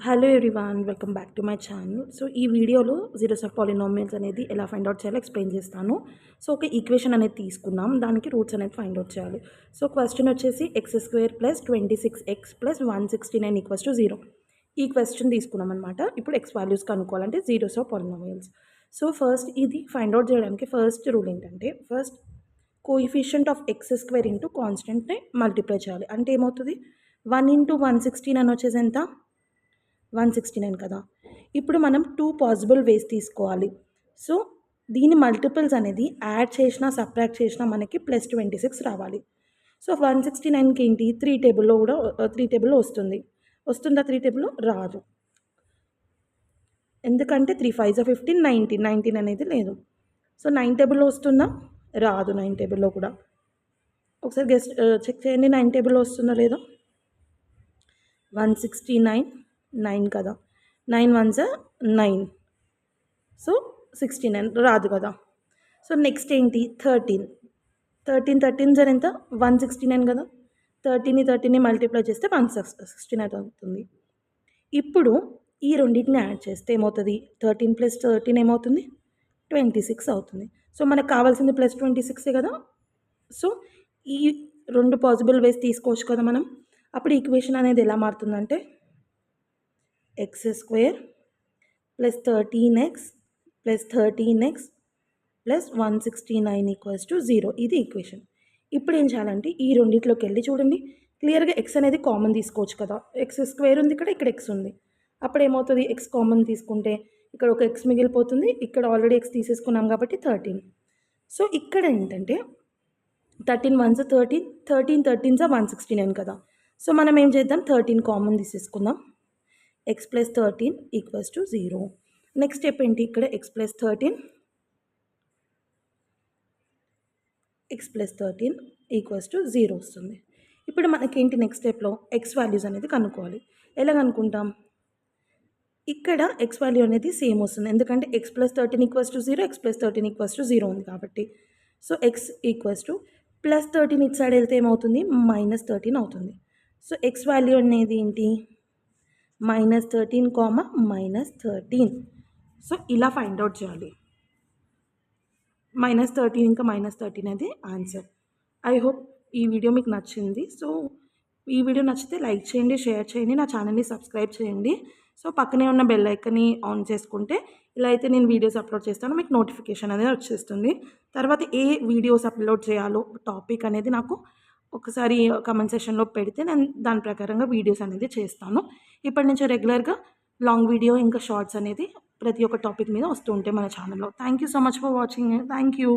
Hello everyone, welcome back to my channel. So ఈ వీడియోలో zeros of polynomials అనేది ఎలా ఫైండ్ అవుట్ చేయాలో ఎక్స్ప్లెయిన్ చేస్తాను. సో ఒక ఈక్వేషన్ అనేది తీసుకున్నాం, దానికి రూట్స్ అనేది ఫైండ్ అవుట్ చేయాలి. సో క్వశ్చన్ వచ్చేసి x² + 26x + 169 = 0. ఈ క్వశ్చన్ తీసుకున్నాం అనమాట. ఇప్పుడు ఎక్స్ వాల్యూస్ కనుక్కోవాలంటే zeros of polynomials. So first ఇది ఫైండ్ అవుట్ చేయడానికి ఫస్ట్ రూల్ ఏంటంటే, first coefficient of x² into కాన్స్టెంట్ని మల్టిప్లై చేయాలి. అంటే ఏమవుతుంది, 1 × 116 అని వచ్చేసి ఎంత, 169 కదా. ఇప్పుడు మనం 2 పాసిబుల్ వేస్ తీసుకోవాలి. సో దీని మల్టిపుల్స్ అనేది యాడ్ చేసినా సబ్ట్రాక్ట్ చేసినా మనకి +26 రావాలి. సో 169కి ఏంటి, 3 టేబుల్లో కూడా 3 టేబుల్లో వస్తుందా 3 టేబుల్లో రాదు. ఎందుకంటే 3 5 15 19 అనేది లేదు. సో 9 టేబుల్లో వస్తుందా, రాదు. 9 టేబుల్లో కూడా ఒకసారి చెక్ చేయండి, 9 టేబుల్లో వస్తుందో లేదో. 169 9 కదా, 9 1s 9, సో 69 రాదు కదా. సో నెక్స్ట్ ఏంటి, 13 13 ఎంత, 169 కదా. 13ని మల్టిప్లై చేస్తే 169 అవుతుంది. ఇప్పుడు ఈ రెండింటిని యాడ్ చేస్తే ఏమవుతుంది, 13 + 13 ఏమవుతుంది, 26 అవుతుంది. సో మనకు కావాల్సింది +26 కదా. సో ఈ రెండు పాసిబుల్ వేస్ తీసుకోవచ్చు కదా మనం. అప్పుడు ఈక్వేషన్ అనేది ఎలా మారుతుందంటే, x² + 13x + 13x + 169 = 0. ఇది ఈక్వేషన్. ఇప్పుడు ఏం చేయాలంటే, ఈ రెండిట్లోకి వెళ్ళి చూడండి, క్లియర్గా ఎక్స్ అనేది కామన్ తీసుకోవచ్చు కదా. x² ఉంది ఇక్కడ, ఇక్కడ ఎక్స్ ఉంది. అప్పుడు ఏమవుతుంది, ఎక్స్ కామన్ తీసుకుంటే ఇక్కడ ఒక ఎక్స్ మిగిలిపోతుంది, ఇక్కడ ఆల్రెడీ ఎక్స్ తీసేసుకున్నాం కాబట్టి 13. సో ఇక్కడ ఏంటంటే 13 1s 13, 13 13s 169 కదా. సో మనం ఏం చేద్దాం, 13 కామన్ తీసేసుకుందాం. x + 13 = 0. నెక్స్ట్ స్టెప్ ఏంటి, ఇక్కడ x + 13 = 0 వస్తుంది. ఇప్పుడు మనకేంటి, నెక్స్ట్ స్టెప్లో x వాల్యూస్ అనేది కనుక్కోవాలి. ఎలా కనుక్కుంటాం, ఇక్కడ x వాల్యూ అనేది సేమ్ వస్తుంది, ఎందుకంటే x + 13 = 0, x + 13 = 0 ఉంది కాబట్టి. సో x +13 ఇటు సైడ్ వెళ్తే ఏమవుతుంది, -13 అవుతుంది. సో x వాల్యూ అనేది ఏంటి, -13, -13. సో ఇలా ఫైండ్ అవుట్ చేయాలి. -13 ఇంకా -13 అనేది ఆన్సర్. ఐ హోప్ ఈ వీడియో మీకు నచ్చింది. సో ఈ వీడియో నచ్చితే లైక్ చేయండి, షేర్ చేయండి, నా ఛానల్ని సబ్స్క్రైబ్ చేయండి. సో పక్కనే ఉన్న బెల్ ఐకాన్ని ఆన్ చేసుకుంటే ఇలా అయితే నేను వీడియోస్ అప్లోడ్ చేస్తాను, మీకు నోటిఫికేషన్ అనేది వచ్చేస్తుంది. తర్వాత ఏ వీడియోస్ అప్లోడ్ చేయాలో టాపిక్ అనేది నాకు ఒకసారి కమెంట్ సెక్షన్లో పెడితే నేను దాని ప్రకారంగా వీడియోస్ అనేది చేస్తాను. ఇప్పటి నుంచి రెగ్యులర్గా లాంగ్ వీడియో ఇంకా షార్ట్స్ అనేది ప్రతి ఒక్క టాపిక్ మీద వస్తూ ఉంటాయి మన ఛానల్లో. Thank you so much for watching. Thank you.